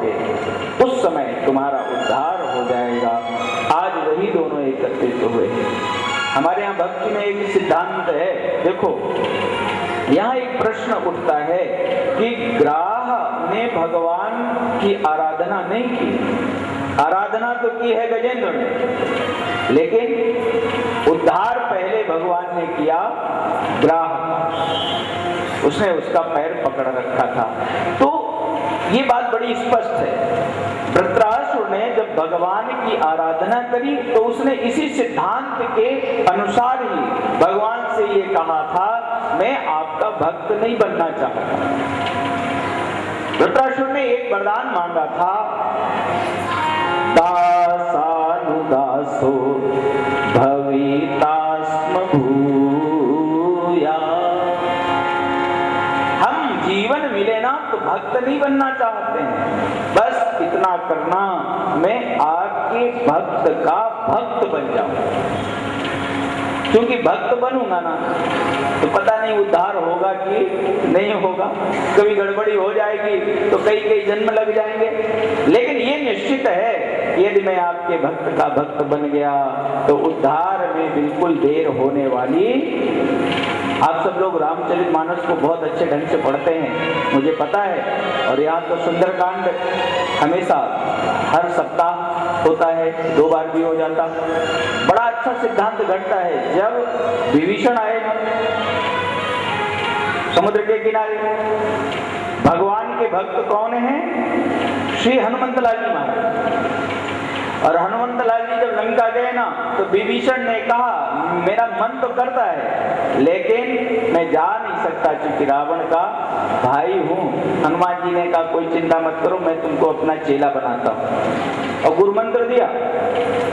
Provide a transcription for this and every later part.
जाओगे उस समय तुम्हारा उद्धार हो जाएगा। आज वही दोनों एकत्रित हुए। हमारे यहाँ भक्ति में एक सिद्धांत है, देखो यहाँ एक प्रश्न उठता है कि ग्राह ने भगवान की आराधना नहीं की। आराधना तो की है गजेंद्र ने, लेकिन उद्धार पहले भगवान ने किया ग्राह, उसने उसका पैर पकड़ रखा था। तो ये बात बड़ी स्पष्ट है। वृत्रासुर ने जब भगवान की आराधना करी तो उसने इसी सिद्धांत के अनुसार ही भगवान से ये कहा था, मैं आपका भक्त नहीं बनना चाहता। वृत्रासुर ने एक वरदान मांगा था, दासानुदासो भवितास्म भूया। हम जीवन मिले ना तो भक्त नहीं बनना चाहते हैं, बस इतना करना, मैं आपके भक्त का भक्त बन जाऊं। क्योंकि भक्त बनूंगा ना तो पता नहीं उद्धार होगा कि नहीं होगा, कभी गड़बड़ी हो जाएगी तो कई कई जन्म लग जाएंगे। लेकिन ये निश्चित है, यदि मैं आपके भक्त का भक्त बन गया तो उद्धार में बिल्कुल देर होने वाली। आप सब लोग रामचरितमानस को बहुत अच्छे ढंग से पढ़ते हैं, मुझे पता है। और यहाँ तो सुंदरकांड हमेशा हर सप्ताह होता है, 2 बार भी हो जाता। बड़ा अच्छा सिद्धांत घटता है। जब विभीषण आए समुद्र के किनारे, भगवान के भक्त कौन हैं? श्री हनुमंतलाल जी महाराज। और हनुमंतलाल जी जब लंका गए ना तो विभीषण ने कहा, मेरा मन तो करता है लेकिन मैं जा नहीं सकता क्योंकि रावण का भाई हूं। हनुमान जी ने कहा, कोई चिंता मत करो, मैं तुमको अपना चेला बनाता हूं। और गुरु मंत्र दिया।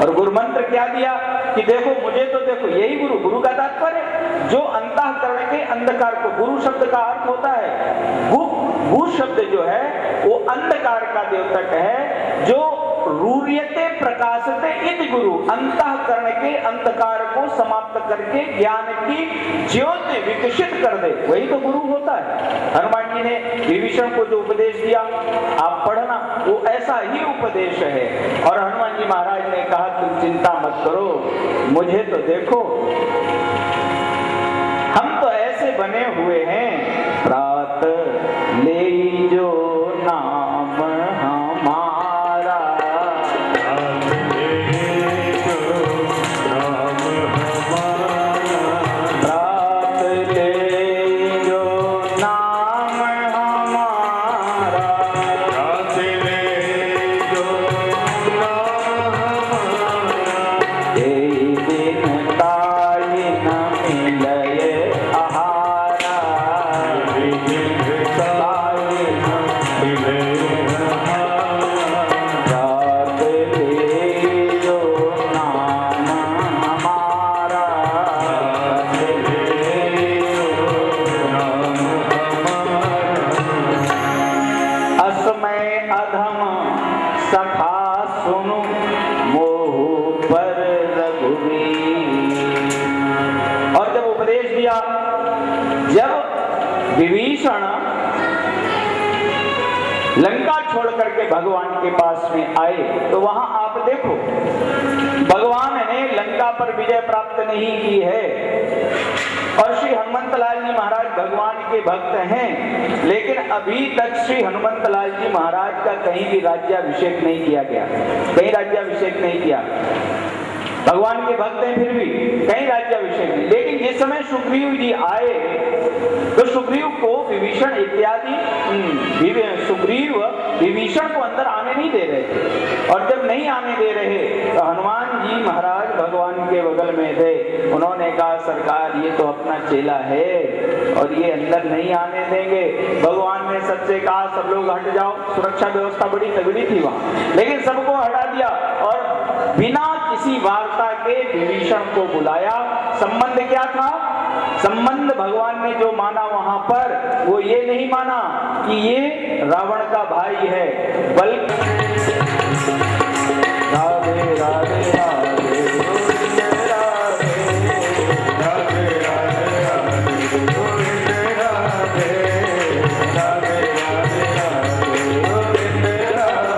और गुरु मंत्र क्या दिया कि देखो मुझे तो देखो, यही गुरु का तात्पर्य जो अंतःकरण के अंधकार को, गुरु शब्द का अर्थ होता है भू शब्द जो है वो अंधकार का द्योतक है, जो रूर्यते प्रकाशते इति गुरु, अंतःकरण के अंधकार को समाप्त करके ज्ञान की ज्योति विकसित कर दे, वही तो गुरु होता है। हनुमान जी ने विभीषण को जो उपदेश दिया आप पढ़ना, वो ऐसा ही उपदेश है। और हनुमान जी महाराज ने कहा, तुम चिंता मत करो, मुझे तो देखो, हम तो ऐसे बने हुए हैं, प्रात ले जो नाम हमारा, प्रात ले जो नाम हमारा, प्रात ले जो नाम हमारा, यही दिन ताई न मिलए आहारा, यही दिन ताई न मिलए आहारा, प्रात ले जो नाम हमारा, प्रात ले जो नाम हमारा, असमय अधम सखा सुनु मोह पर रघुवीर। और जब उपदेश दिया, जब विभीषण लंका छोड़ करके भगवान के पास में आए तो वहां आप देखो भगवान ने लंका पर विजय प्राप्त नहीं की है। और श्री हनुमंतलाल जी महाराज भगवान के भक्त हैं, लेकिन अभी तक श्री हनुमंतलाल जी महाराज का कहीं भी राज्याभिषेक नहीं किया गया, कहीं राज्याभिषेक नहीं किया। भगवान के भक्त हैं फिर भी कहीं राज्याभिषेक नहीं। लेकिन जिस समय सुग्रीव जी आए तो सुग्रीव को विभीषण इत्यादि, सुग्रीव विभीषण को अंदर आने नहीं दे रहे थे। और जब नहीं आने दे रहे तो हनुमान जी महाराज भगवान के बगल में थे, उन्होंने कहा, सरकार ये तो अपना चेला है और ये अंदर नहीं आने देंगे। भगवान ने सबसे कहा, सब लोग हट जाओ। सुरक्षा व्यवस्था बड़ी तगड़ी थी वहां, लेकिन सबको हटा दिया और बिना किसी वार्ता के विभीषण को बुलाया। संबंध क्या था? संबंध भगवान ने जो माना वहां पर, वो ये नहीं माना कि ये रावण का भाई है, बल्कि राधे राधे राधे राधे राधे राधे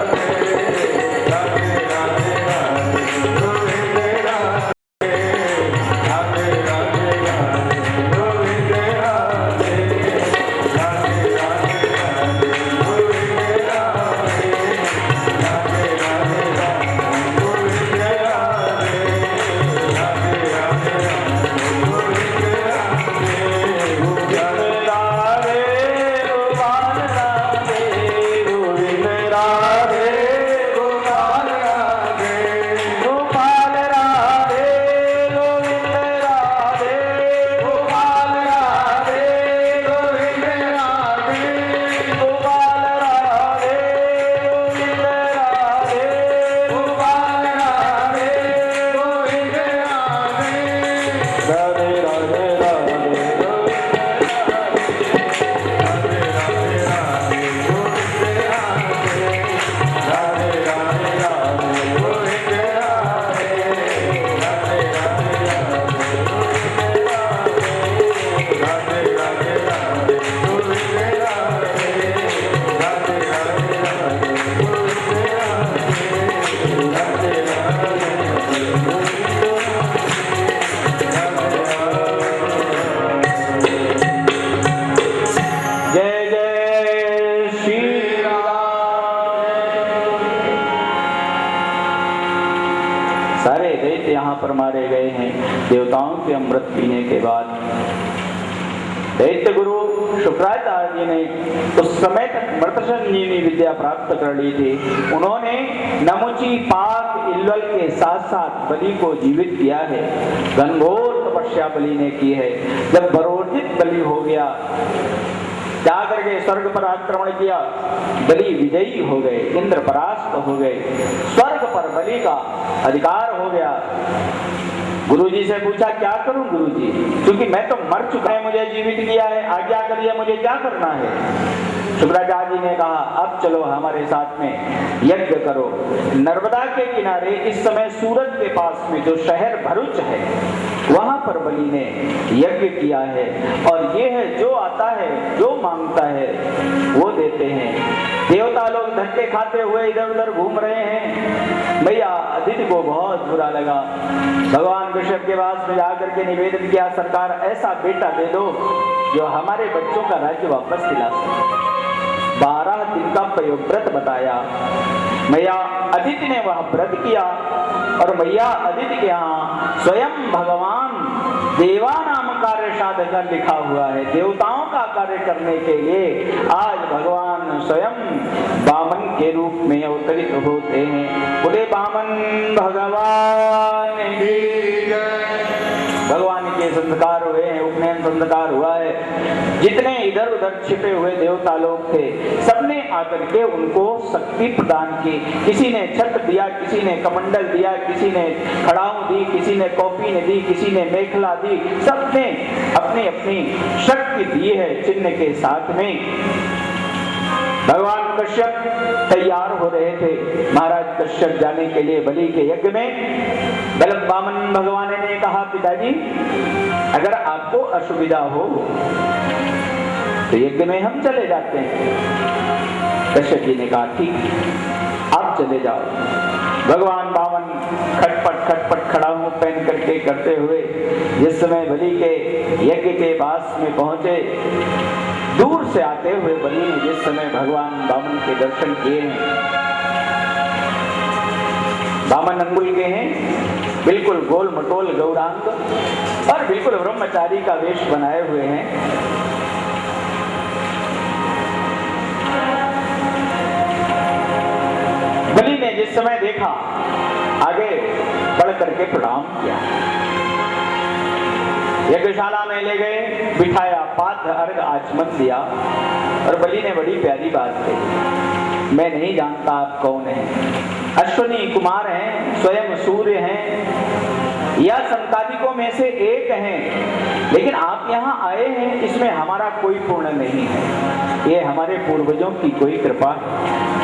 पर मारे गए हैं देवताओं के अमृत पीने के बाद। दैत्य गुरु शुक्राचार्य जी ने उस समय तक मृत संजीवनी विद्या प्राप्त कर ली थी। उन्होंने नमुची, पाक, इल्वल के साथ साथ बलि को जीवित किया है। घनघोर तपस्या बलि ने की है। जब बरोधित बलि हो गया, जाकर के स्वर्ग पर आक्रमण किया, बलि विजयी हो गए, इंद्र परास्त हो गए, स्वर्ग पर बलि का अधिकार हो गया। गुरुजी से पूछा क्या करूं गुरुजी, क्योंकि मैं तो मर चुका है, मुझे जीवित किया है, आज्ञा करिए मुझे क्या करना है। शुक्राचार्य जी ने कहा अब चलो हमारे साथ में यज्ञ करो। नर्मदा के किनारे इस समय सूरत के पास में जो शहर भरूच है वहां पर बलि ने यज्ञ किया है। और ये है जो आता है, जो मांगता है वो देते हैं। देवता लोग धक्के खाते हुए इधर उधर घूम रहे हैं। भैया अदिति को बहुत बुरा लगा। भगवान ऋषभ के पास में जाकर के निवेदन किया सरकार ऐसा बेटा दे दो जो हमारे बच्चों का राज्य वापस दिला सके। 12 दिन का प्रयोगव्रत बताया। मैया अदिति ने वह व्रत किया और मैया अदिति के यहाँ स्वयं भगवान देवानाम कार्य साधक लिखा हुआ है। देवताओं का कार्य करने के लिए आज भगवान स्वयं वामन के रूप में अवतरित होते हैं। बोले वामन भगवान की जय। भगवान के संस्कार हुए हैं, उपनयन संस्कार हुआ है। जितने इधर उधर छिपे हुए देवता लोग थे सबने आकर के उनको शक्ति प्रदान की। किसी ने छत्र दिया, किसी ने कमंडल दिया, किसी ने खड़ाऊ दी, किसी ने कॉपी ने दी, किसी ने मेखला दी। सबने अपनी अपनी शक्ति दी है चिन्ह के साथ में। भगवान कश्यप तैयार हो रहे थे महाराज कश्यप जाने के लिए बलि के यज्ञ में। गलत वामन भगवान ने कहा पिताजी अगर आपको असुविधा हो तो यज्ञ में हम चले जाते हैं। कश्यप जी ने कहा ठीक आप चले जाओ। भगवान वामन खटपट खड़ा हो पहन करके करते हुए जिस समय बलि के यज्ञ के पास में पहुंचे, दूर से आते हुए बलि ने जिस समय भगवान वामन के दर्शन किए हैं, वामन अंगुल के हैं, बिल्कुल गोल मटोल गौरांग और बिल्कुल ब्रह्मचारी का वेश बनाए हुए हैं। बलि ने जिस समय देखा आगे बढ़ करके प्रणाम किया, यज्ञशाला में ले गए, बिठाया, पात्र अर्घ आचमन दिया और बलि ने बड़ी प्यारी बात कही मैं नहीं जानता आप कौन हैं। अश्विनी कुमार हैं, स्वयं सूर्य हैं या संतादिकों में से एक हैं, लेकिन आप यहाँ आए हैं इसमें हमारा कोई पुण्य नहीं है, ये हमारे पूर्वजों की कोई कृपा है।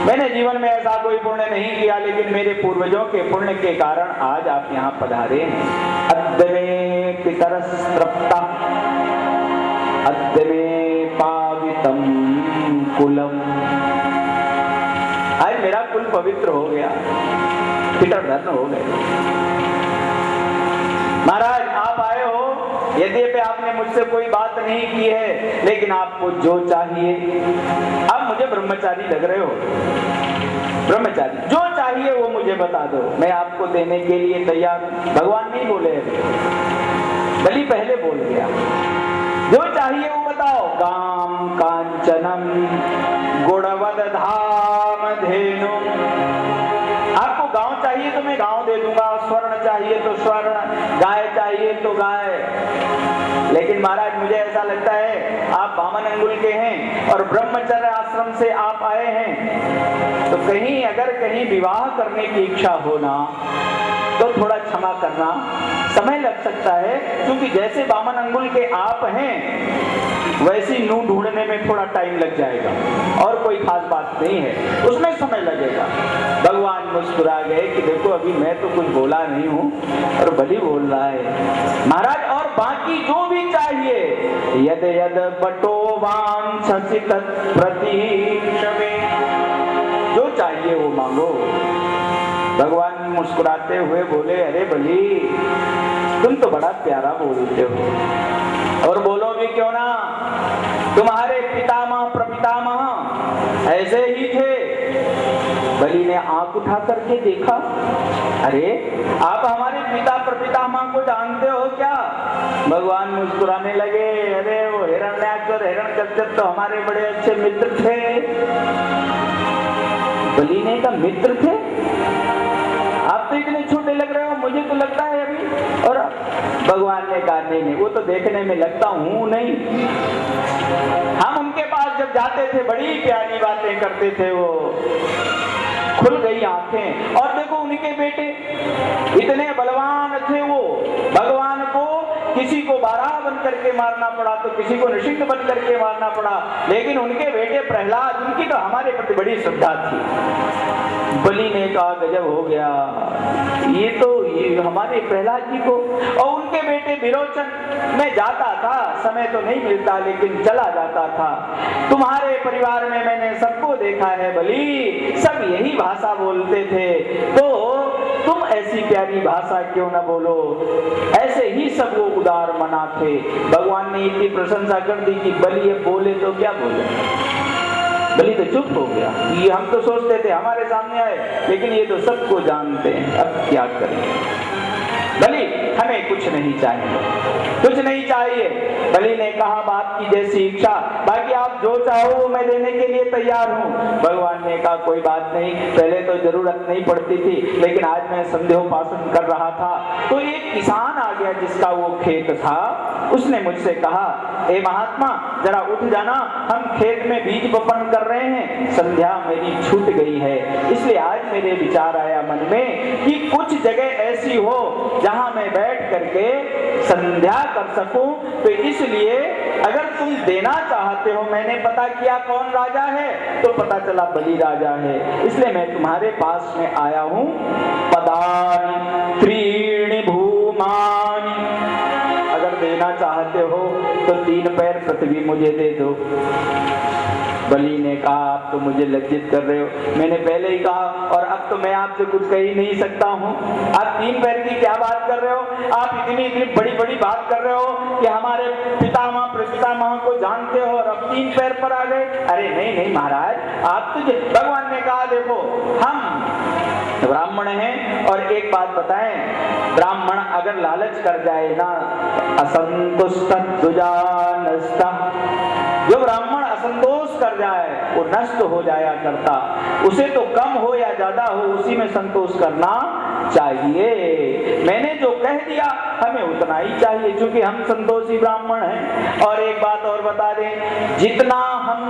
मैंने जीवन में ऐसा कोई पुण्य नहीं किया, लेकिन मेरे पूर्वजों के पुण्य के कारण आज आप यहाँ पधारे हैं। अद्य में पितरस्तृप्ता अद्य में पावितम कुलम। आज मेरा कुल पवित्र हो गया, पितर धन्य हो गए। महाराज आप आए हो, यद्यपि आपने मुझसे कोई बात नहीं की है, लेकिन आपको जो चाहिए, आप मुझे ब्रह्मचारी लग रहे हो, ब्रह्मचारी जो चाहिए वो मुझे बता दो, मैं आपको देने के लिए तैयार हूं। भगवान नहीं बोले, बलि पहले बोल गया जो चाहिए वो बताओ। काम कांचनम गुणवद धाम धेनु। आपको गांव चाहिए तो मैं गांव दे दूंगा, स्वर्ण चाहिए तो स्वर्ण, गाय चाहिए तो गाय। लेकिन महाराज मुझे ऐसा लगता है आप वामन अंगुल के हैं और ब्रह्मचर्य आश्रम से आप आए हैं, तो कहीं अगर कहीं विवाह करने की इच्छा हो ना तो थोड़ा क्षमा करना, समय लग सकता है, क्योंकि जैसे वामन अंगुल के आप हैं वैसी नूह ढूंढने में थोड़ा टाइम लग जाएगा और कोई खास बात नहीं है, उसमें समय लगेगा। भगवान मुस्कुरा गए कि देखो अभी मैं तो कुछ बोला नहीं हूं और बलि बोल रहा है। महाराज और बाकी जो भी चाहिए, यद यद बटो वांछसि तत्प्रतीक्षमे, जो चाहिए वो मांगो। भगवान मुस्कुराते हुए बोले अरे बलि तुम तो बड़ा प्यारा बोलते हो, और बोलो भी क्यों ना, तुम्हारे पितामह प्रपितामह ऐसे ही थे। बलि ने आंख उठा करके देखा, अरे आप हमारे पिता प्रपितामह को जानते हो क्या? भगवान मुस्कुराने लगे, अरे वो हिरण्याक्ष और हिरण्यकश्यप तो हमारे बड़े अच्छे मित्र थे। बलि ने कहा, मित्र थे? आप तो इतने छोटे लग रहे हो, मुझे तो लगता है अभी। और भगवान ने कहा, नहीं, वो तो देखने में लगता हूं नहीं। हम उनके पास जब जाते थे बड़ी प्यारी बातें करते थे, वो खुल गई आंखें। और देखो उनके बेटे इतने बलवान थे, वो भगवान को किसी को बारह बन करके मारना पड़ा तो किसी को नृसिंह बन करके मारना पड़ा, लेकिन उनके बेटे प्रहलाद, उनकी तो हमारे प्रति बड़ी श्रद्धा थी। बलि ने कहा, गजब हो गया, ये हमारे प्रहलाद जी को। और उनके बेटे विरोचन, मैं जाता था, समय तो नहीं मिलता लेकिन चला जाता था। तुम्हारे परिवार में मैंने सबको देखा है बलि, सब यही भाषा बोलते थे, तो तुम ऐसी प्यारी भाषा क्यों न बोलो? ऐसे ही सब वो उदार मना थे। भगवान ने इतनी प्रशंसा कर दी कि बलि ये बोले तो क्या बोले। बलि तो चुप हो गया। ये हम तो सोचते थे हमारे सामने आए, लेकिन ये तो सबको जानते हैं, अब क्या करें? बलि हमें कुछ नहीं चाहिए, कुछ नहीं चाहिए। बलि ने कहा, बाप की जैसी इच्छा, बाकी आप जो चाहो मैं देने के लिए तैयार हूँ। भगवान ने कहा, कोई बात नहीं, पहले तो जरूरत नहीं पड़ती थी, लेकिन आज मैं संध्योपासन कर रहा था तो एक किसान आ गया जिसका वो खेत था। उसने मुझसे कहा, ए महात्मा जरा उठ जाना, हम खेत में बीज बपन कर रहे हैं, संध्या मेरी छूट गई है। इसलिए आज मेरे विचार आया मन में कि कुछ जगह ऐसी हो जहां मैं बैठ करके संध्या कर सकूं, तो इसलिए अगर तुम देना चाहते हो, मैंने पता किया कौन राजा है, तो पता चला बलि राजा है, इसलिए मैं तुम्हारे पास में आया हूं। पदानि त्रीणि भूमानि, अगर देना चाहते हो तो 3 पैर पृथ्वी मुझे दे दो। बलि ने कहा, आप तो मुझे लज्जित कर रहे हो, मैंने पहले ही कहा और अब तो मैं आपसे कुछ कह ही नहीं सकता हूँ। आप 3 पैर की क्या बात कर रहे हो? आप इतनी बड़ी बड़ी बात कर रहे हो कि हमारे पितामह प्रपितामह को जानते हो और अब 3 पैर पर आ गए। अरे नहीं महाराज, आप तो भगवान ने कहा, देखो हम ब्राह्मण हैं, और एक बात बताएं, ब्राह्मण अगर लालच कर जाए ना, असंतुष्ट दुजानस्ता, जो ब्राह्मण असंतोष कर जाए वो नष्ट हो जाया करता। उसे तो कम हो या ज्यादा हो उसी में संतोष करना चाहिए। मैंने जो कह दिया हमें उतना ही चाहिए, क्योंकि हम संतोषी ब्राह्मण हैं। और एक बात और बता दें, जितना हम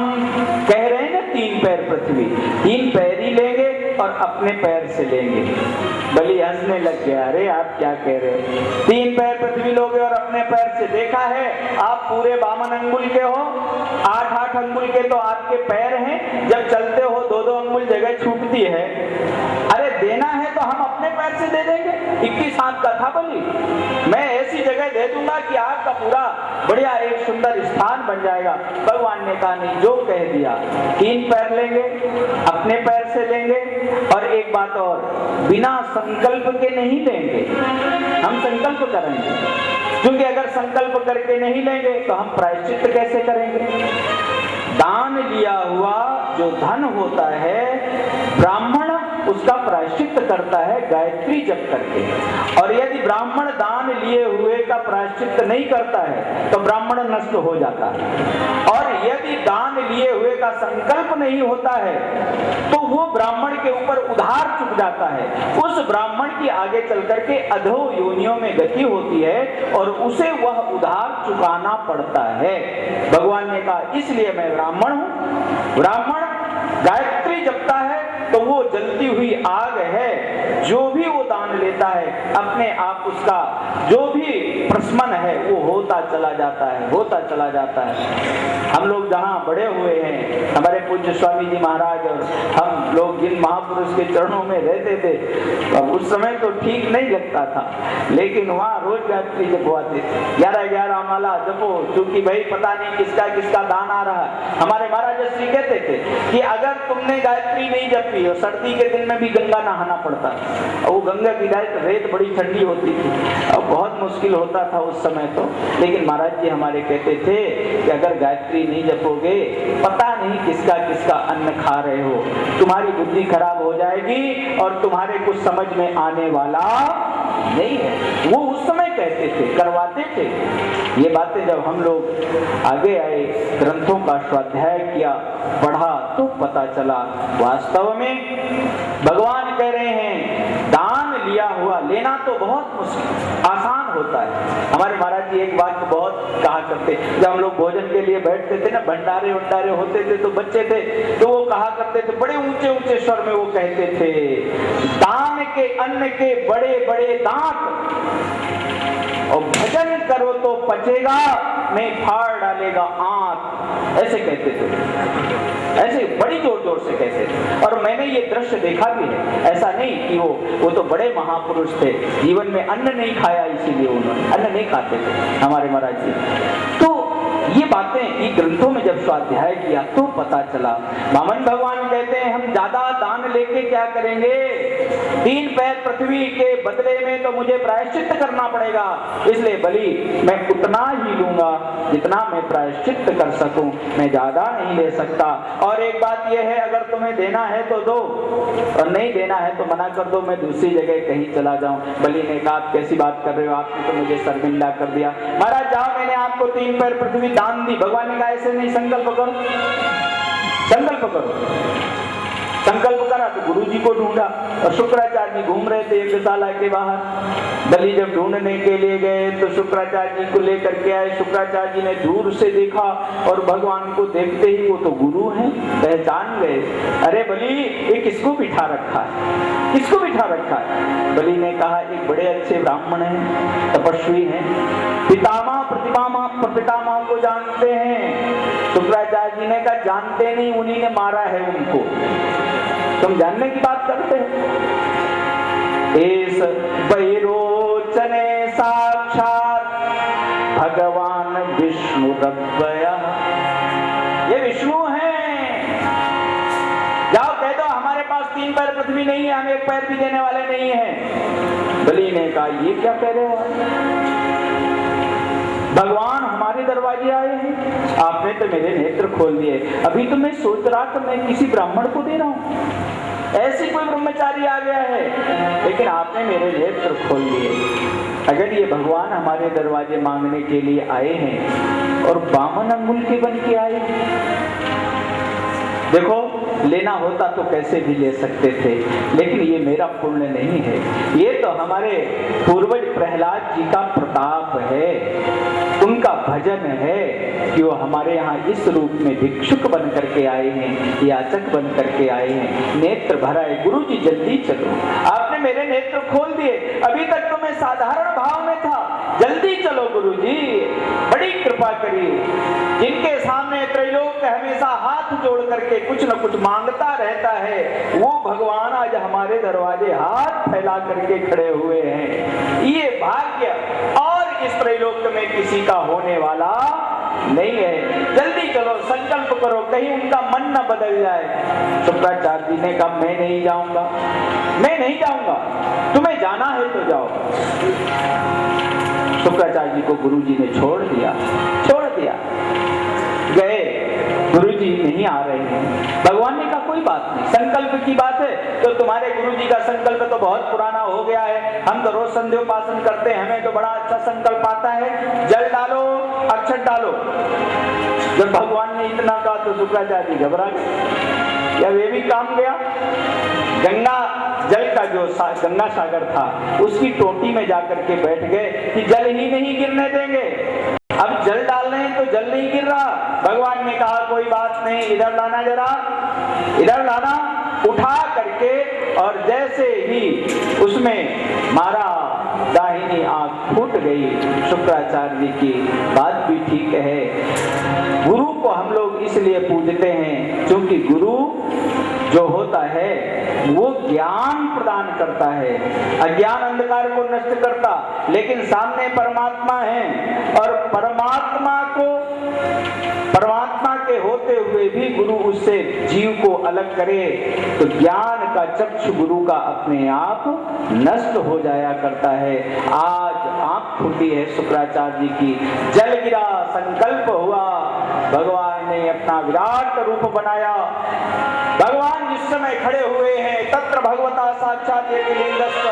कह रहे हैं ना 3 पैर पृथ्वी, 3 पैर ही लेंगे और अपने पैर से लेंगे। बलि हंसने लग गया, अरे आप क्या कह रहे हो? 3 पैर पृथ्वी लोगे और अपने पैर से? देखा है आप पूरे 52 अंगुल के हो, 8-8 अंगुल के तो आपके पैर हैं, जब चलते हो 2-2 अंगुल जगह छूटती है। अरे देना है तो हम अपने पैर से दे देंगे। 21 हाथ का था बलि, मैं ऐसी जगह दे दूंगा कि आपका पूरा बढ़िया एक सुंदर स्थान बन जाएगा। भगवान ने कहा, नहीं, जो कह दिया, 3 पैर लेंगे, अपने पैर से लेंगे, और एक बात और, बिना संकल्प के नहीं लेंगे, हम संकल्प करेंगे, क्योंकि अगर संकल्प करके नहीं लेंगे तो हम प्रायश्चित कैसे करेंगे? दान लिया हुआ जो धन होता है, ब्राह्मण उसका प्रायश्चित करता है गायत्री जप करके। और यदि ब्राह्मण दान लिए हुए का प्रायश्चित नहीं करता है तो ब्राह्मण नष्ट हो जाता है। और यदि दान लिए हुए का संकल्प नहीं होता है तो वो ब्राह्मण के ऊपर उधार चुक जाता है। उस ब्राह्मण की आगे चल करके अधो योनियों में गति होती है और उसे वह उधार चुकाना पड़ता है। भगवान ने कहा, इसलिए मैं ब्राह्मण हूं। ब्राह्मण गायत्री जपता है तो वो जलती हुई आग है, जो भी वो दान लेता है अपने आप उसका जो भी प्रशमन है वो होता चला जाता है, होता चला जाता है। हम लोग जहाँ बड़े हुए हैं, हमारे पूज्य स्वामी जी महाराज और हम लोग जिन महापुरुष के चरणों में रहते थे, अब उस समय तो ठीक नहीं लगता था, लेकिन वहाँ रोज गायत्री जपवाते थे। 11-11 माला जपो, क्योंकि भाई पता नहीं किसका किसका दान आ रहा है। हमारे महाराज श्री कहते थे कि अगर तुमने गायत्री नहीं जपी भी, और सर्दी के दिन में भी गंगा नहाना पड़ता था। और वो गंगा की रेत बड़ी ठंडी होती थी, और बहुत मुश्किल होता था उस समय तो। लेकिन महाराज जी हमारे कहते थे कि अगर गायत्री नहीं जपोगे, पता नहीं किसका किसका अन्न खा रहे हो, तुम्हारी बुद्धि खराब हो जाएगी और तुम्हारे कुछ समझ में आने वाला नहीं है। वो उस समय कहते थे, करवाते थे। ये बातें जब हम लोग आगे आए, ग्रंथों का स्वाध्याय किया, पढ़ा, तो पता चला वास्तव में भगवान कह रहे हैं दान लिया हुआ लेना तो बहुत मुश्किल, आसान होता है। हमारे महाराज जी एक बात तो बहुत कहा करते, जब हम लोग भोजन के लिए बैठते थे ना, भंडारे वंडारे होते थे, तो बच्चे थे तो वो कहा करते थे, बड़े ऊंचे ऊंचे स्वर में वो कहते थे, दान के अन्न के बड़े बड़े दांत, और भजन करो तो पचेगा, नहीं फाड़ डालेगा आंत। ऐसे कहते थे, ऐसे बड़ी जोर जोर से कहते थे। और मैंने ये दृश्य देखा भी है। ऐसा नहीं कि वो तो बड़े महापुरुष थे, जीवन में अन्न नहीं खाया, इसीलिए उन्होंने अन्न नहीं खाते थे हमारे महाराज जी। तो ये बातें ये ग्रंथों में जब स्वाध्याय किया तो पता चला। वामन भगवान कहते हैं हम ज्यादा दान लेके क्या करेंगे, 3 पैर पृथ्वी के बदले में तो मुझे प्रायश्चित करना पड़ेगा, इसलिए बलि मैं उतना ही लूंगा जितना मैं प्रायश्चित कर सकूं, मैं ज्यादा नहीं ले सकता। और एक बात यह है, अगर तुम्हें देना है तो दो, और नहीं देना है तो मना कर दो, मैं दूसरी जगह कहीं चला जाऊं। बलि ने कहा आप कैसी बात कर रहे हो, आपने तो मुझे शर्मिंदा कर दिया। महाराज जाओ, मैंने आपको 3 पैर पृथ्वी दान दी। भगवान ने कहा ऐसे नहीं, संकल्प करो, संकल्प करो। संकल्प करा तो गुरु जी को ढूंढा, और शुक्राचार्य जी घूम रहे थे यज्ञशाला के बाहर। बलि जब ढूंढने के लिए गए तो शुक्राचार्य जी को लेकर के आए। शुक्राचार्य जी ने दूर से देखा और भगवान को देखते ही वो तो गुरु हैं, पहचान गए। अरे बलि ये किसको बिठा रखा है, किसको बिठा रखा है? बलि ने कहा एक बड़े अच्छे ब्राह्मण हैं, तपस्वी हैं, पितामह प्रपितामह को जानते हैं। शुक्राचार्य जी ने कहा जानते नहीं, उन्हीं ने मारा है उनको, तुम जानने की बात करते हो। एस बैरोचने साक्षात भगवान विष्णु रव्वयः, ये विष्णु हैं। जाओ कह दो हमारे पास 3 पैर पृथ्वी नहीं है, हम 1 पैर भी देने वाले नहीं हैं। बलि ने कहा ये क्या कह रहे हो, भगवान हमारे दरवाजे आए हैं, आपने तो मेरे नेत्र खोल दिए। अभी तो मैं सोच रहा कि मैं किसी ब्राह्मण को दे रहा हूं, ऐसी कोई ब्रह्मचारी आ गया है, लेकिन आपने मेरे नेत्र खोल दिए। अगर ये भगवान हमारे दरवाजे मांगने के लिए आए हैं और बामन अंगुल के बन के आए, देखो लेना होता तो कैसे भी ले सकते थे, लेकिन ये मेरा पुण्य नहीं है, ये तो हमारे पूर्वज प्रहलाद जी का प्रताप है, उनका भजन है कि वो हमारे यहाँ इस रूप में भिक्षुक बन करके आए हैं, याचक बन करके आए हैं, नेत्र भराए। गुरु जी जल्दी चलो, आपने मेरे नेत्र खोल दिए, अभी तक तो मैं साधारण भाव में था, जल्दी चलो गुरु जी, बड़ी कृपा करिए। जिनके सामने त्रैलोक हमेशा हाथ जोड़ करके कुछ न कुछ मांगता रहता है, वो भगवान आज हमारे दरवाजे हाथ फैला करके खड़े हुए हैं। ये भाग्य और इस त्रैलोक में किसी का होने वाला नहीं है। जल्दी चलो, संकल्प करो, कहीं उनका मन न बदल जाए। शुक्राचार्य जी ने कहा मैं नहीं जाऊंगा, मैं नहीं जाऊंगा, तुम्हें जाना है तो जाओ। शुक्राचार्य जी को गुरु जी ने छोड़ दिया, गए। गुरु जी नहीं आ रहे हैं। भगवान ने कहा कोई बात नहीं, संकल्प की बात है तो तुम्हारे गुरु जी का संकल्प तो बहुत पुराना हो गया है, हम तो रोज संध्योपासन करते हैं, हमें तो बड़ा अच्छा संकल्प आता है, जल डालो, अक्षत डालो। जब भगवान ने इतना कहा तो शुक्राचार्य जी घबरा गए, या वे भी काम गया। गंगा जल का जो गंगा सागर था उसकी टोटी में जाकर के बैठ गए कि जल ही नहीं गिरने देंगे। अब जल डाल रहे हैं तो जल नहीं गिर रहा। भगवान ने कहा कोई बात नहीं, इधर लाना, जरा इधर लाना, उठा करके, और जैसे ही उसमें मारा, दाहिनी आंख फूट गई। शुक्राचार्य जी की बात भी ठीक है। गुरु को हम लोग इसलिए पूजते हैं क्योंकि गुरु जो होता है वो ज्ञान प्रदान करता है, अज्ञान अंधकार को नष्ट करता, लेकिन सामने परमात्मा है और परमात्मा के होते हुए भी गुरु उससे से जीव को अलग करे तो ज्ञान का चक्षु गुरु का अपने आप नष्ट हो जाया करता है। आज आंख खुली है शुक्राचार्य जी की, जल गिरा, संकल्प हुआ, भगवान ने अपना विराट रूप बनाया। भगवान जिस समय खड़े हुए हैं तत्र भगवता साक्षात लिंगस्थ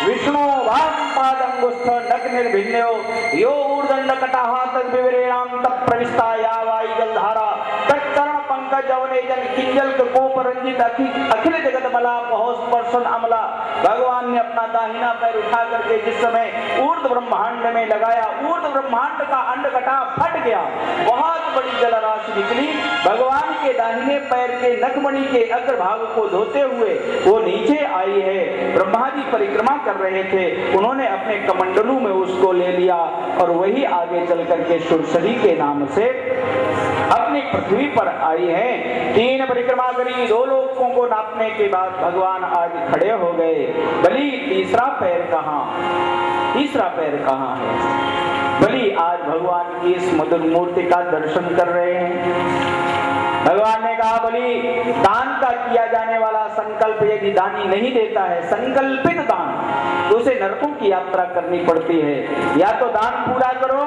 विष्णु वाम पादंगुस्थ नक निर्भिन्यो यो ऊर्दंड कटाहा तद विवरेणाम तत् प्रविष्टा या वाई जलधारा तत्चरण पंकज जवने जन किंजल कोप रंजित अखिल जगत मला पहोस परसन अमला। भगवान ने अपना दाहिना पैर उठा करके जिस समय ऊर्ध्व ब्रह्मांड में लगाया, ऊर्ध्व ब्रह्मांड का अंडकटा फट गया, बहुत बड़ी जलराशि निकली। भगवान के दाहिने पैर के नखमणि के अग्रभाग को धोते हुए वो नीचे आई है। ब्रह्मा जी परिक्रमा कर रहे थे, उन्होंने अपने कमंडलू में उसको ले लिया और वही आगे चल करके सुरसरी के नाम से अपनी पृथ्वी पर आई है। 3 परिक्रमा करी, 2 लोकों को नापने के बाद भगवान आज खड़े हो गए। बलि तीसरा पैर कहाँ, तीसरा पैर कहाँ है? बलि आज भगवान की इस मधुर मूर्ति का दर्शन कर रहे हैं। भगवान ने कहा बलि दान का किया जाने वाला संकल्प यदि दानी नहीं देता है, संकल्पित दान, तो उसे नरकों की यात्रा करनी पड़ती है। या तो दान पूरा करो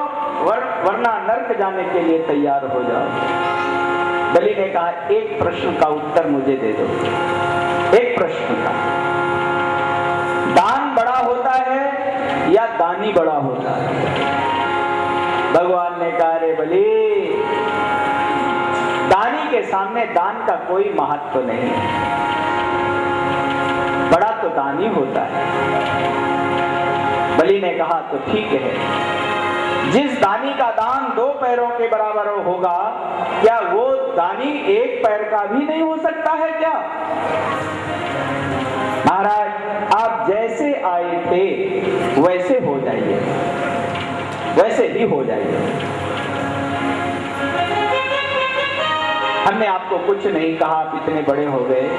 वरना नरक जाने के लिए तैयार हो जाओ। बलि ने कहा एक प्रश्न का उत्तर मुझे दे दो, एक प्रश्न का, दान बड़ा होता है या दानी बड़ा होता है? भगवान ने कहा रे बलि, दानी के सामने दान का कोई महत्व नहीं है, बड़ा तो दानी होता है। बलि ने कहा तो ठीक है, जिस दानी का दान 2 पैरों के बराबर होगा, क्या वो दानी 1 पैर का भी नहीं हो सकता है क्या? महाराज आप जैसे आए थे वैसे हो जाइए, वैसे ही हो जाइए। हमने आपको कुछ नहीं कहा, आप इतने बड़े हो गए,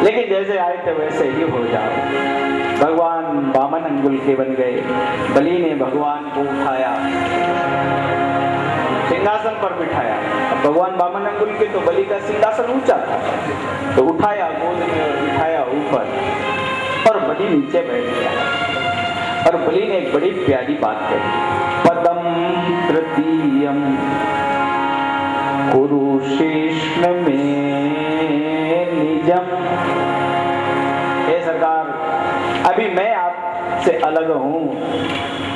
लेकिन जैसे आए थे वैसे ही हो जाओ। भगवान वामन अंगुल के बन गए। बलि ने भगवान को उठाया, सिंहासन पर बिठाया। अब भगवान वामन अंगुल के तो बलि का सिंहासन ऊंचा था, तो उठाया गोद में और बिठाया ऊपर, और बलि नीचे बैठ गया। और बलि ने एक बड़ी प्यारी बात कही, पदम तृतीयम कुरुशेष्ण में निजम। हे सरकार, अभी मैं आपसे अलग हूं,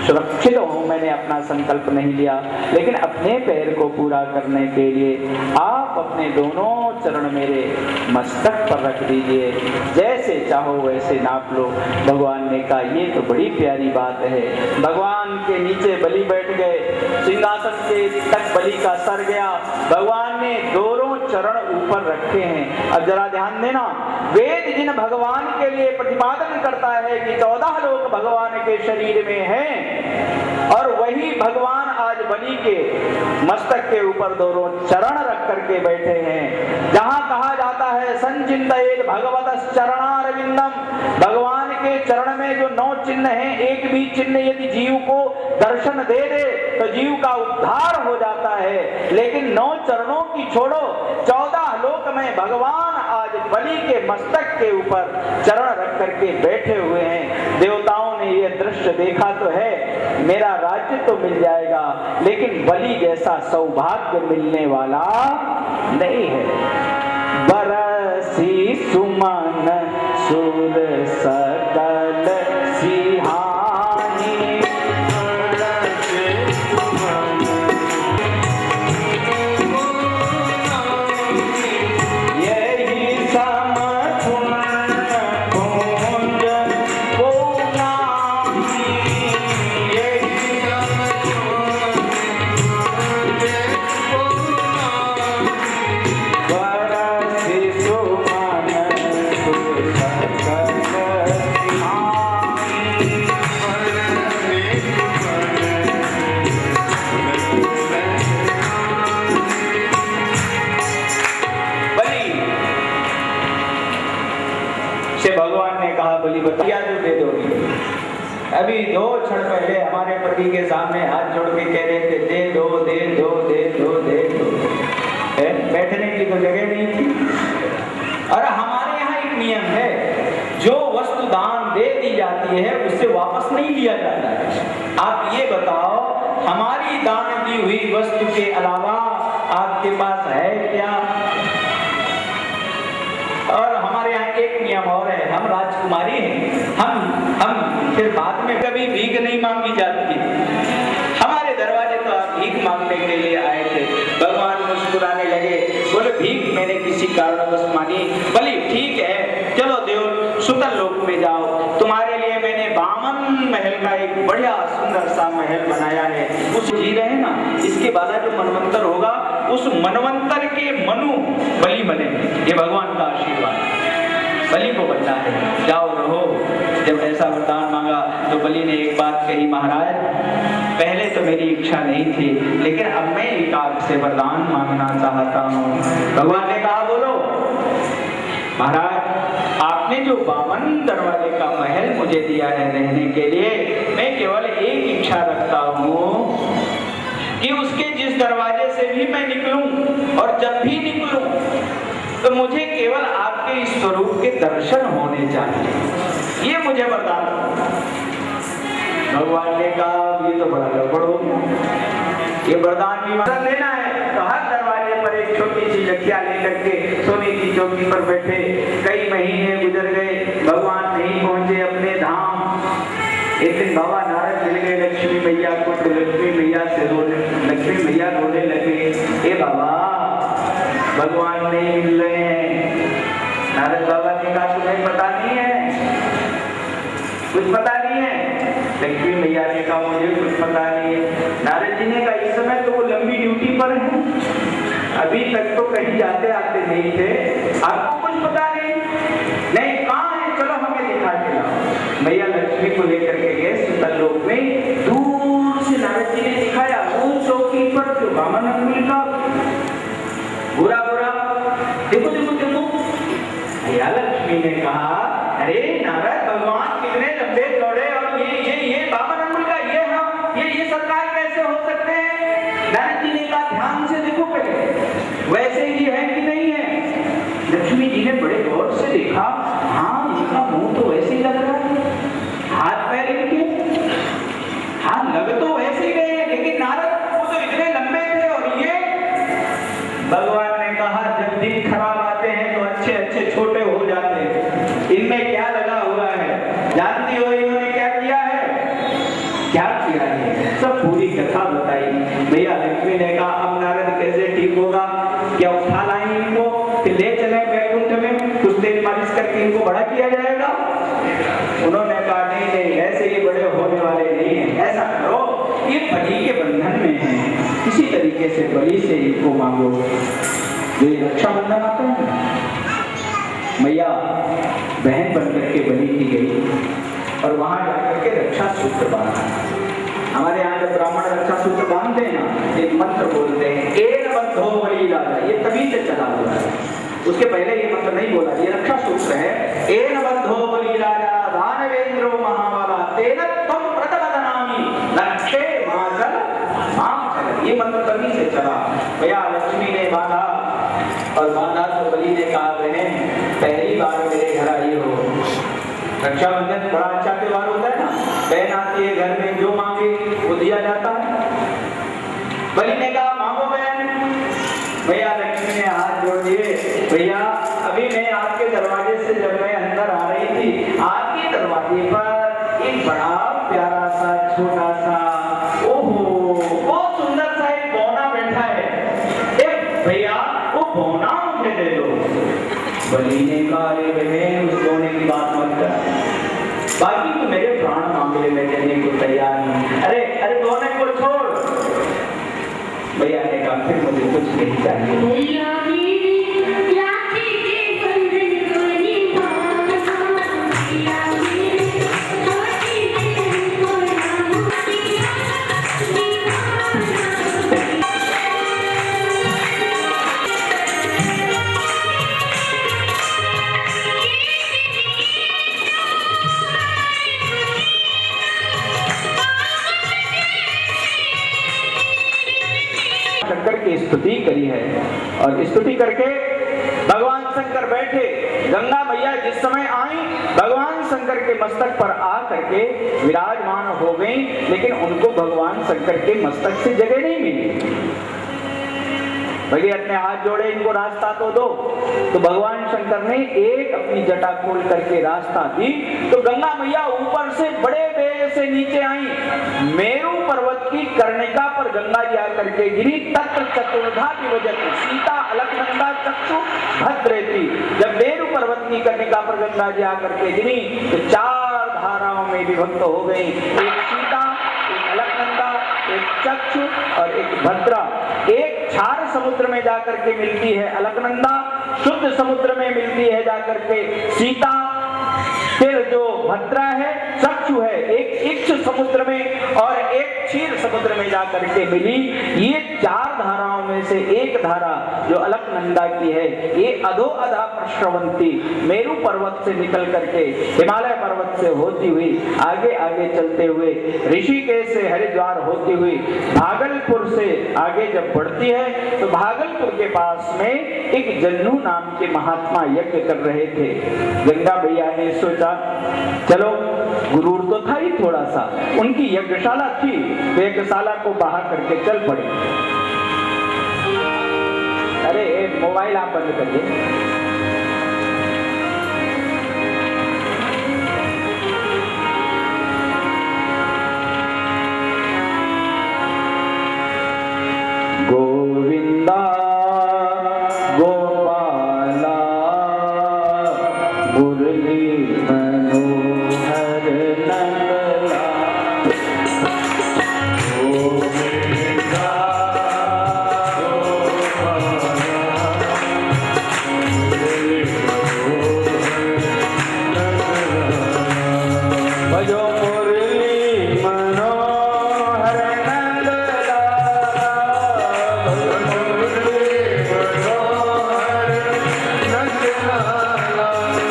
सुरक्षित हूं, मैंने अपना संकल्प नहीं लिया, लेकिन अपने पैर को पूरा करने के लिए आप अपने दोनों चरण मेरे मस्तक पर रख दीजिए, जैसे चाहो वैसे नाप लो। भगवान ने कहा ये तो बड़ी प्यारी बात है। भगवान के नीचे बलि बैठ गए, सिंहासन के तक बलि का सर गया। भगवान ने दोनों चरण ऊपर रखे हैं। अब जरा ध्यान देना, वेद जिन भगवान के लिए प्रतिपादन करता है कि 14 लोग भगवान के शरीर में हैं, और वही भगवान आज बलि के मस्तक के ऊपर दोनों चरण रख करके बैठे हैं। जहां कहा जाता है संचिंतयेत् भगवतः चरणारविंदम, भगवान के चरण में जो 9 चिन्ह हैं, एक भी चिन्ह यदि जीव को दर्शन दे दे तो जीव का उद्धार हो जाता है। लेकिन 9 चरणों की छोड़ो, 14 लोक में भगवान आज बलि के मस्तक के ऊपर चरण रख करके बैठे हुए हैं। देवताओं ने यह दृश्य देखा तो है, मेरा राज्य तो मिल जाएगा, लेकिन बलि जैसा सौभाग्य मिलने वाला नहीं है। बरसी सुमन सुर सकल सिहानी, यही समझुन कुंज को नामी, यही समझुन बरसी सुमन सुर सकल से भगवान ने कहा बलि बताया जो दे दोगे। अभी 2 क्षण पहले हमारे पति के सामने हाथ जोड़ के कह रहे थे दे दो दे दो दे दो दे दो, बैठने की के अलावा आपके पास है क्या? और हमारे यहाँ एक नियम और है, हम राजकुमारी हैं, हम फिर बाद में कभी भीख नहीं मांगी जाती। हमारे दरवाजे तो आप भीख मांगने के लिए आए थे। भगवान मुस्कुराने लगे, बोले भीख मैंने किसी कारणवश मांगी, भली ठीक है, चलो देव सुतल लोक में जाओ, तुम्हारे लिए मैंने बामन महल का एक बढ़िया सुंदर सा महल बनाया है, उस जी रहे ना, इसके बाद जो मनवंतर होगा उस मनवंतर के मनु बलि बने। ये भगवान का आशीर्वाद, बलि को बनना है, जाओ रहो। जब ऐसा वरदान मांगा तो बलि ने एक बात कही, महाराज पहले तो मेरी इच्छा नहीं थी, लेकिन अब मैं एक आपसे वरदान मांगना चाहता हूँ। भगवान ने कहा बोलो। महाराज आपने जो बामन दरवाजे का महल मुझे दिया है रहने के लिए, मैं केवल एक इच्छा रखता हूँ कि उसके जिस दरवाजे से भी मैं निकलूं और जब भी निकलूं तो मुझे केवल आपके इस स्वरूप के दर्शन होने चाहिए, ये मुझे वरदान। भगवान ने कहा ये तो बड़ा गड़बड़ हो गया, ये वरदान भी मतलब लेना है तो हर दरवाजे पर एक छोटी सी लठिया लेकर के सोने की चौकी पर बैठे। कई महीने गुजर गए, भगवान नहीं पहुंचे अपने धाम। एक दिन बाबा नारद मिल गए लक्ष्मी मैया को, तो लक्ष्मी मैया रोने लगे, ए बाबा भगवान नहीं मिल रहे हैं। नारद बाबा ने कहा तुम्हें पता नहीं है, कुछ पता नहीं है? लक्ष्मी मैया ने कहा मुझे कुछ पता नहीं है। नारद जी ने कहा इस समय तो वो लंबी ड्यूटी पर है, अभी तक तो कहीं जाते आते नहीं थे, आपको कुछ पता नहीं? नहीं, कहाँ है, चलो हमें दिखा के लाओ। मैया लक्ष्मी को लेकर के गए सुतल लोक में। दूर से नारद जी ने दिखाया उस चौकी पर जो बामन अंगुल का बुरा देखो देखो देखो। मैया लक्ष्मी ने कहा अरे नारद भगवान कितने लंबे चौड़े और ये बामन अंगुल का ये सरकार कैसे हो सकते हैं? नारद जी ने कहा ध्यान से देखो पहले वैसे ही है कि नहीं है। लक्ष्मी जी ने बड़े गौर से देखा, हाँ इनका मुंह तो वैसे ही लग रहा है, हाथ पैर इनके हाँ लग तो वैसे ही गए हैं, लेकिन नारद वो तो इतने लंबे थे। और ये भगवान ने कहा जब दिन खराब आते हैं तो अच्छे अच्छे छोटे हो जाते हैं, इनमें क्या लगा हुआ है? जानती हो इन्होंने क्या किया है? क्या किया है सब पूरी कथा बताई। भैया लक्ष्मी ने कहा अब नारद कैसे ठीक होगा, क्या उठा लाएं इनको, फिर ले चले वैकुंठ में, कुछ तेल मालिश करके इनको बड़ा किया जाएगा? उन्होंने कहा नहीं नहीं, ऐसे ये बड़े होने वाले नहीं है, ऐसा करो ये बलि के बंधन में है, किसी तरीके से बलि से इनको मांगो। ये रक्षाबंधन आता है, मैया बहन बनकर के बलि की गई और वहां जाकर के रक्षा सूत्र बांधा। हमारे यहाँ जब ब्राह्मण रक्षा सूत्र बांधते हैं ना, एक मंत्र बोलते हैं एन बद्धो बलि राजा, ये तभी से चला हुआ है, उसके पहले ये मंत्र नहीं बोला, ये रक्षा सूत्र है। एन बद्धो बलि राजा दानवेंद्रो महाबला तेन त्वं प्रतवदनामि लक्ष्ये माचल माचल, ये मंत्र तभी से चला। भैया लक्ष्मी ने बांधा और बांधा तो बलि ने कहा बहन पहली बार मेरे घर आई हो, रक्षाबंधन बड़ा अच्छा त्योहार होता है ना, बहन आती है घर में, जो मांगे वो दिया जाता है। बलि ने कहा मांगो बहन। भैया लक्ष्मी ने हाथ जोड़ दिए, भैया अभी मैं आपके दरवाजे से जब मैं अंदर आ रही थी, आपके दरवाजे पर एक बड़ा प्यारा सा छोटा सा ओहो बहुत सुंदर सा एक बौना बैठा है, एक भैया वो बौना मुझे दे दो। बलि ने कहा अरे बहन उस बौने की बात मत कर, बाकी तो मेरे प्राण मांगले में देने को तैयार नहीं। अरे बौने को छोड़। भैया ने कहा फिर मुझे कुछ नहीं चाहिए। शंकर की स्तुति करी है और स्तुति करके भगवान शंकर बैठे। गंगा मैया जिस समय आई भगवान शंकर के मस्तक पर आ करके विराजमान हो गई, लेकिन उनको भगवान शंकर के मस्तक से जगह नहीं मिली। भगीरथ ने हाथ जोड़े, इनको रास्ता तो दो। तो भगवान शंकर ने एक अपनी जटा खोल करके रास्ता दी, तो गंगा मैया ऊपर से बड़े वेग से नीचे आई। मेरू पर्वत की कर्णिका पर गंगा जी आकर के गिरी। तत्र चतुर्धा विभजति सीता अलकनंदा चक्षु भद्रेति। जब मेरू पर्वत की कर्णिका पर गंगा जी आकर के गिरी तो 4 धाराओं में विभक्त हो गई। एक सीता, एक अलकनंदा, एक चक्षु और एक भद्रा। एक क्षार समुद्र में जाकर के मिलती है अलकनंदा, शुद्ध समुद्र में मिलती है जाकर के सीता, फिर जो भद्रा है चक्षु है एक इक्ष समुद्र में और एक क्षीर समुद्र में जाकर के मिली। ये 4 धाराओं में से एक धारा जो अलकनंदा की है, ये अधो अधा प्रश्रवंती मेरू पर्वत से निकल करके हिमालय पर्वत से होती हुई आगे आगे चलते हुए ऋषिकेश से हरिद्वार होती हुई भागलपुर से आगे जब बढ़ती है तो भागलपुर के पास में एक जन्नू नाम के महात्मा यज्ञ कर रहे थे। गंगा मैया ने सोचा चलो, गुरूर तो था ही थोड़ा सा, उनकी यज्ञशाला थी तो यज्ञशाला को बाहर करके चल पड़े। अरे मोबाइल आप बंद करिए। गोविंदा गोपाला मुरली मनोहर नंदला। गोविंदा गोपाला मुरली मनोहर नंदला। भजो मुरली मनोहर नंदला। भजो कृष्ण कन्हैया नंद लाला।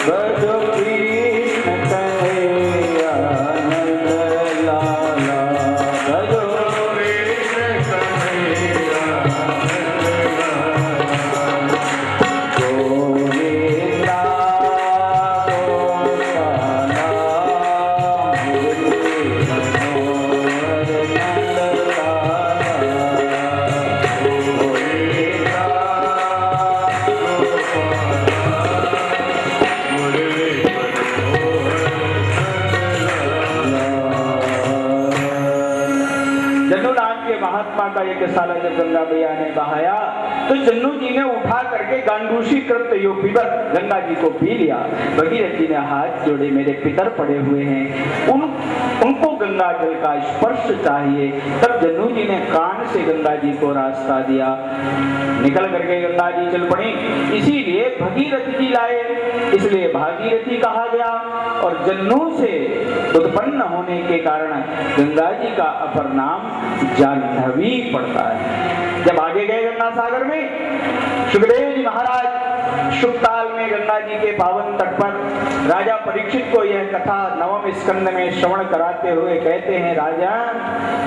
भजो कृष्ण कन्हैया नंद लाला। गोविंदा गोपाला मुरली मनोहर नंद लाला। गोविंदा जन्नू नाम के महात्मा का यज्ञशाला जब गंगा मैया ने बहाया तो जन्नू जी ने उठा करके गांडूसी कृत यो पीबत गंगा जी को पी लिया। भगीरथ जी ने हाथ जोड़े, मेरे पितर पड़े हुए हैं, उनको गंगा जल का स्पर्श चाहिए। तब जन्नू जी ने कान से गंगा जी को रास्ता दिया, निकल करके गंगा जी चल पड़ी। इसीलिए भगीरथ जी लाए, इसलिए भागीरथी कहा गया। और जन्नू से उत्पन्न होने के कारण गंगा जी का अपर नाम जाह्नवी पड़ता है। जब आगे गए गंगा सागर में, सुखदेव जी महाराज शुकताल में गंगा जी के पावन तट पर राजा परीक्षित को यह कथा 9वें स्कंद में श्रवण कराते हुए कहते हैं, राजा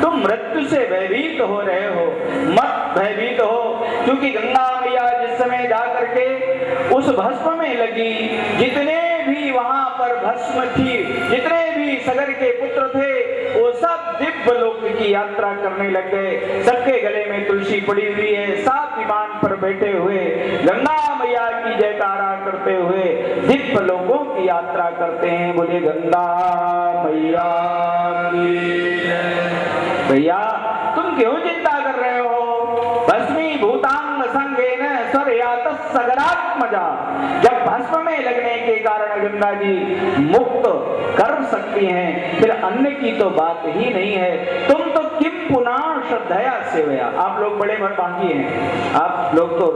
तुम मृत्यु से भयभीत हो रहे हो, मत भयभीत हो, क्योंकि गंगा मैया जिस समय जाकर के उस भस्म में लगी, जितने भी वहां पर भस्म थी, जितने भी सगर के पुत्र थे, वो सब दिव्य लोक की यात्रा करने लग गए। सबके गले में तुलसी पड़ी हुई है, 7 विमान पर बैठे हुए गंगा मैया की जयकारा करते हुए दिव्य लोकों की यात्रा करते हैं। बोले गंगा मैया की जय। भैया तुम क्यों चिंता कर रहे हो? भस्मी भूतांग संगेन स्वर्यात सगरात्मजा। जब भस्म में लगने के कारण गंगा जी मुक्त कर सकती हैं, फिर अन्य की तो बात ही नहीं है। तुम तो किम पुनः श्रद्धया सेवया। आप लोग बड़े बाकी हैं, आप लोग तो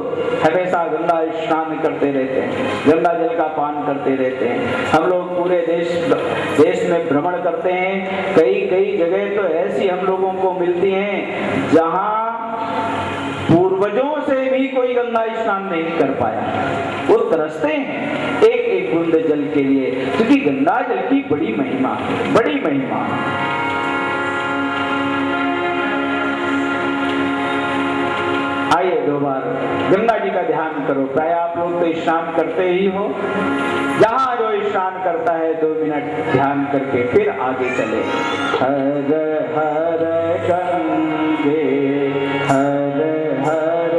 हमेशा गंगा स्नान करते रहते हैं, गंगा जल का पान करते रहते हैं। हम लोग पूरे देश में भ्रमण करते हैं। कई जगह तो ऐसी हम लोगों को मिलती हैं जहां पूर्वजों से भी कोई गंगा स्नान नहीं कर पाया। वो तरसते हैं एक एक बूंद जल के लिए, क्योंकि गंगा जल की बड़ी महिमा, बड़ी महिमा। आइए 2 बार गंगा जी का ध्यान करो। प्राय आप लोग तो स्नान करते ही हो, जहां जो स्नान करता है 2 मिनट ध्यान करके फिर आगे चले। हर हर गंगे हर हर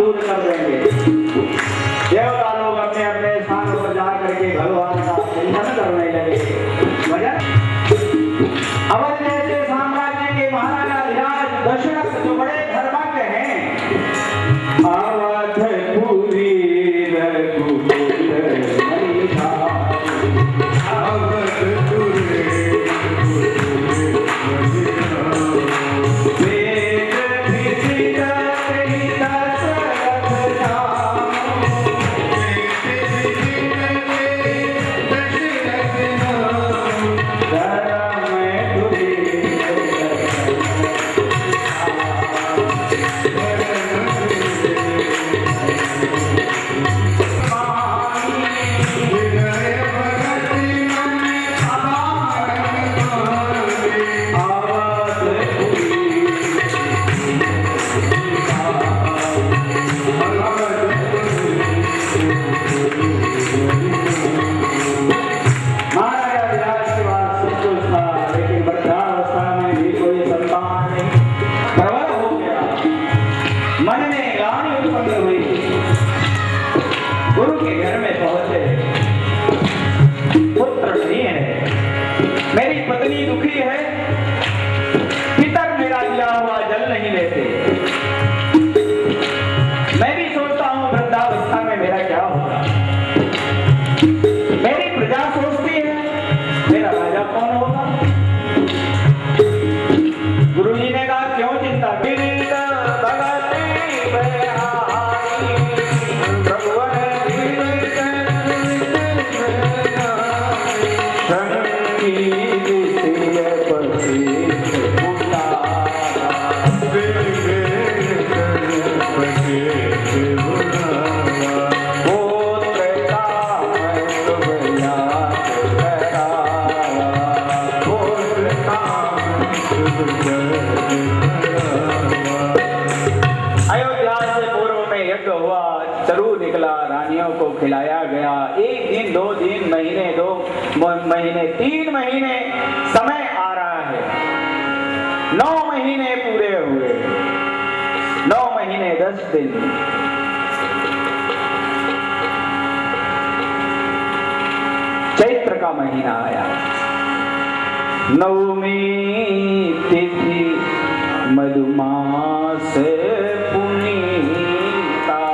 दूर कर देंगे। देवता लोग अपने अपने स्थान पर जा करके भगवान का चिंतन करने लगे। अवध जैसे साम्राज्य के महाराजा धीराज दशरथ जो बड़े धर्मज्ञ हैं, अवधपुरी खिलाया गया। एक दिन, 2 दिन, महीने, 2 महीने, 3 महीने समय आ रहा है। 9 महीने पूरे हुए, 9 महीने 10 दिन। चैत्र का महीना आया, नवमी तिथि मधुमास पुनीता।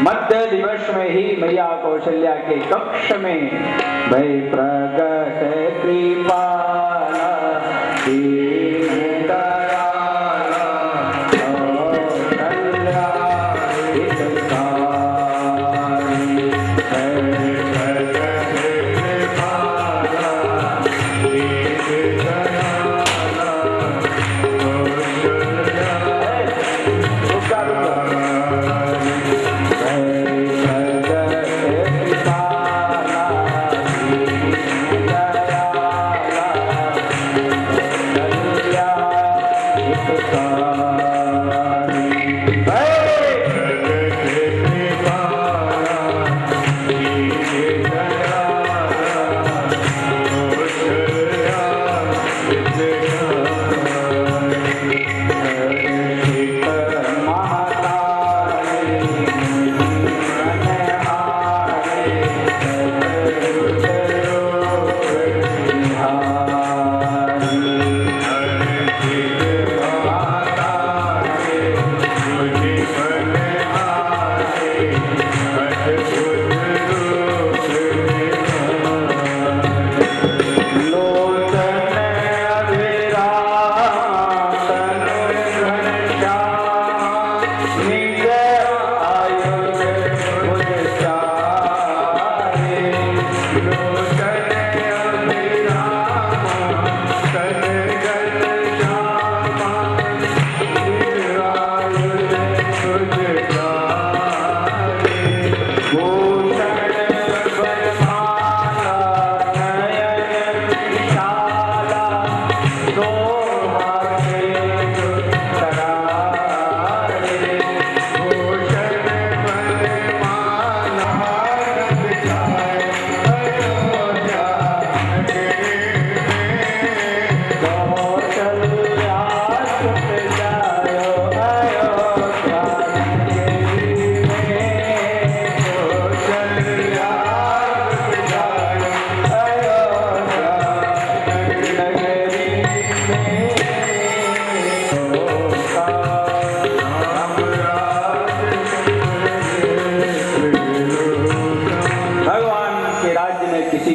मध्य दिवस में ही मैया कौशल्या के कक्ष में भय प्रगट कृपाला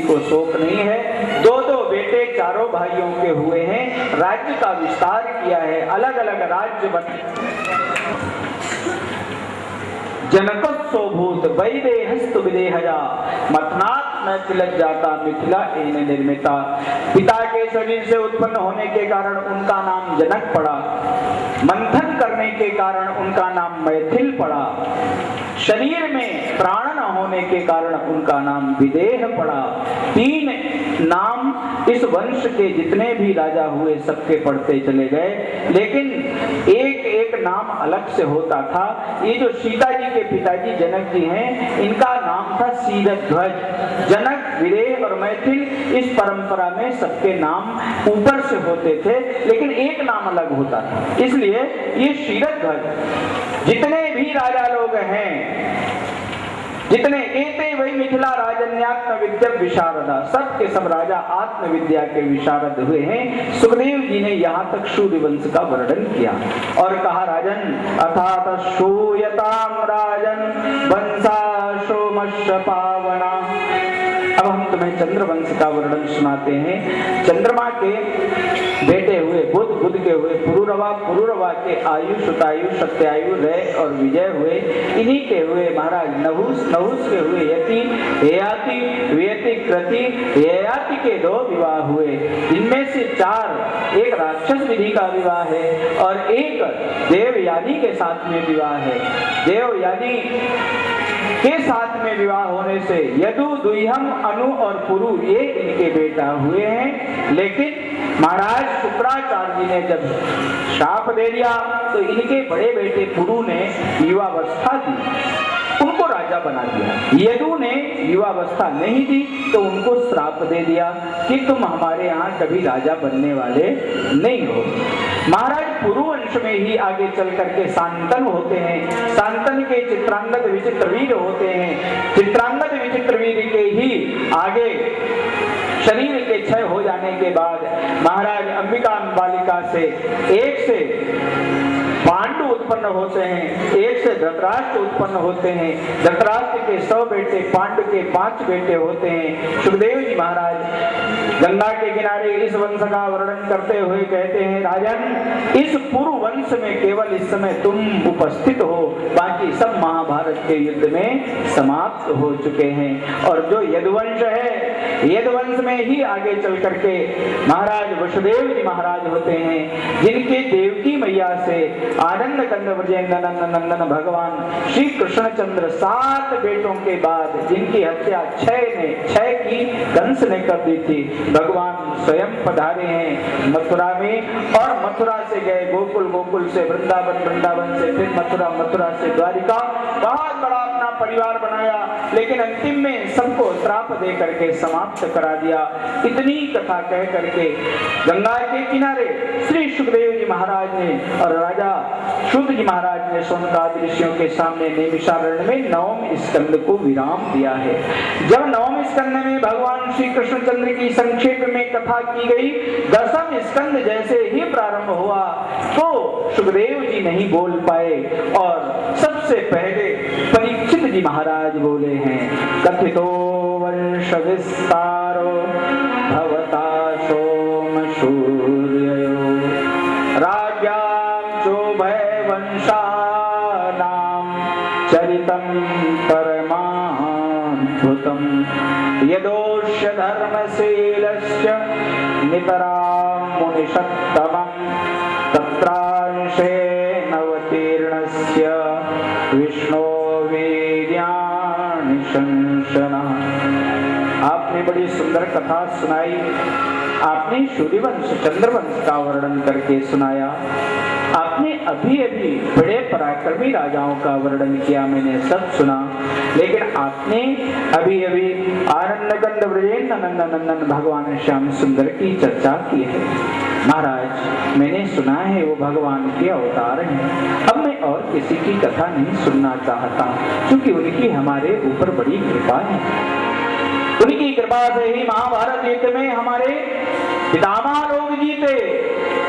को शोक नहीं है। दो दो बेटे चारों भाइयों के हुए हैं, राज्य का विस्तार किया है, अलग अलग राज्य बने। जनकोत्सवभूत वैदेहस्तु विदेहया मथनात् न तिलक जाता मिथिला एन निर्मिता। पिता के शरीर से उत्पन्न होने के कारण उनका नाम जनक पड़ा, मंथन करने के कारण उनका नाम मैथिल पड़ा, शरीर में प्राण न होने के कारण उनका नाम विदेह पड़ा। तीन नाम इस वंश के जितने भी राजा हुए सबके पढ़ते चले गए, लेकिन एक एक नाम अलग से होता था। ये जो सीता जी के पिताजी जनक जी हैं, इनका नाम था शीरध्वज। जनक, विदेह और मैथिल, इस परंपरा में सबके नाम ऊपर से होते थे, लेकिन एक नाम अलग होता था, इसलिए ये शीरध्वज। जितने भी राजा लोग हैं, जितने एते वही मिथिला राजन्यात्म विद्या विशारदा, सब के सब राजा आत्मविद्या के विशारद हुए हैं। सुखदेव जी ने यहाँ तक सूर्यवंश का वर्णन किया और कहा, राजन अथात श्रूयताम राजन वंशा सोमस्य पावना। अब हम तुम्हें चंद्रवंश का वर्णन सुनाते हैं। चंद्रमा के बेटे हुए बुध, बुध के हुए पुरुरवा, पुरुरवा के आयु, सुतायु, सत्यायु, रय और विजय हुए। इन्हीं के हुए महाराज नहुस, नहुस के हुए यति, ययाति, व्यति, कृति। ययाति के 2 विवाह हुए, इनमें से 4 एक राक्षस विधि का विवाह है और एक देवयानी के साथ में विवाह है। देवयानी के साथ में विवाह होने से यदु, दुहिम, अनु और पुरु ये इनके बेटा हुए हैं। लेकिन महाराज शुक्राचार्य जी ने जब शाप दे दिया तो इनके बड़े बेटे पुरु ने युवावस्था दी, उनको राजा बना दिया। यदु ने युवावस्था नहीं दी तो उनको श्राप दे दिया कि तुम हमारे यहाँ कभी राजा बनने वाले नहीं हो। महाराज पुरुवंश में ही आगे चल करके शांतनु होते हैं। शांतनु के चित्रांगद विचित्रवीर होते हैं। चित्रांगद विचित्रवीर के ही आगे शरीर के क्षय हो जाने के बाद महाराज अंबिका बालिका से एक से पांडु उत्पन्न होते हैं, एक से धृतराष्ट्र उत्पन्न होते हैं। धृतराष्ट्र के 100 बेटे, पांडु के 5 बेटे होते हैं। सुखदेव जी महाराज गंगा के किनारे इस वंश का वर्णन करते हुए कहते हैं, राजन इस पूर्व वंश में केवल इस समय तुम उपस्थित हो, बाकी सब महाभारत के युद्ध में समाप्त हो चुके हैं। और जो यदुवंश है, यदुवंश में ही आगे चल करके महाराज वसुदेव जी महाराज होते हैं, जिनके देवकी मैया से आनंद कंद ब्रजेंद्र नंदन भगवान श्री कृष्णचंद्र 7 बेटों के बाद जिनकी हत्या 6 की कंस ने कर दी थी, भगवान स्वयं पधारे हैं मथुरा में और मथुरा से गए गोकुल, गोकुल से वृंदावन, वृंदावन से फिर मथुरा, मथुरा से द्वारिका। बहुत बड़ा अपना परिवार बनाया, लेकिन अंतिम में सबको श्राप दे करके समाप्त करा दिया। इतनी कथा कह करके गंगा के किनारे श्री सुखदेव जी महाराज ने और राजा शुद्ध जी महाराज ने सोनकादि ऋषियों के सामने नैमिषारण्य में 9वें स्कंद को विराम दिया है। जब 9वें स्कंद में भगवान श्री कृष्णचंद्र की संक्षेप में कथा की गई, 10वें स्कंद जैसे ही प्रारंभ हुआ तो सुखदेव जी नहीं बोल पाए और सबसे पहले परीक्षित जी महाराज बोले हैं, कथितो वंश विस्तारो भवता सोम सूर्ययो राज्ञां चोभय वंशानां चरितं परमाद्भुतं यदोष्य धर्मशीलस्य नितरां मुनिषत्तमं तत्रांशेन अवतीर्णस्य विष्णो वीर्याणि शंसना। आपने बड़ी सुंदर कथा सुनाई, आपने सूर्यवंश चंद्रवंश का वर्णन करके सुनाया, आपने अभी अभी बड़े पराक्रमी राजाओं का वर्णन किया, मैंने सब सुना, लेकिन आपने अभी अभी आनंद कंद ब्रजेंद्र नंदन भगवान श्याम सुंदर की चर्चा की है। महाराज मैंने सुना है वो भगवान के अवतार हैं, अब मैं और किसी की कथा नहीं सुनना चाहता, क्योंकि उनकी हमारे ऊपर बड़ी कृपा है। उनकी कृपा से ही महाभारत युद्ध में हमारे पितामह लोग जीते।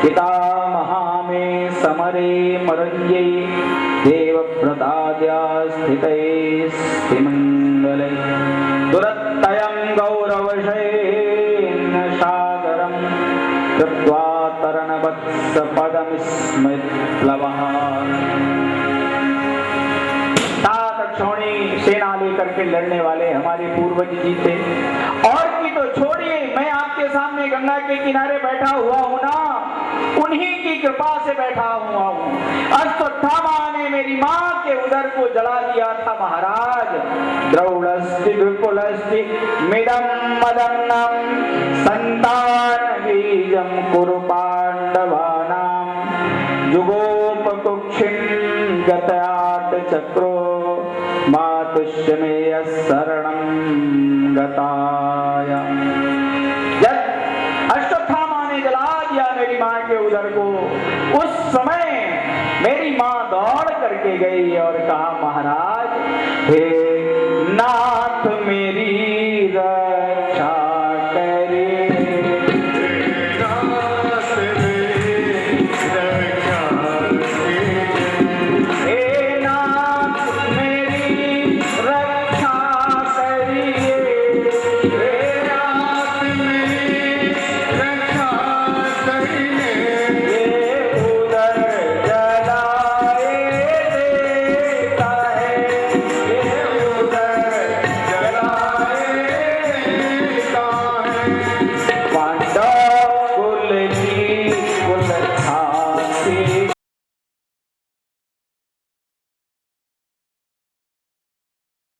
पितामहा में समरे मरण्ये देव प्रदाद्या स्थितये स्थिमंगले दुरत्तयं गौरवशे कृत्वा तरणवत्स पदमिस्मृतप्लवः। क्षौणी सेना लेकर के लड़ने वाले हमारे पूर्वज जी थे। और की तो छोड़िए, मैं आपके सामने गंगा के किनारे बैठा हुआ हूं ना, उन्हीं की कृपा से बैठा हुआ हूं। अश्वत्थामा ने मेरी मां के उदर को जला दिया था महाराज। द्रौड़स्ति विपुलस्ति मिदं मदन्नम संतान बीजम कुरु पांडवानां जुगोपकुक्षिं गतयात चक्रो मातुष्यमेय शरणं गताय। जब अश्वत्थामा ने जला दिया मेरी मां के उदर को, उस समय मेरी मां दौड़ करके गई और कहा, महाराज हे नाथ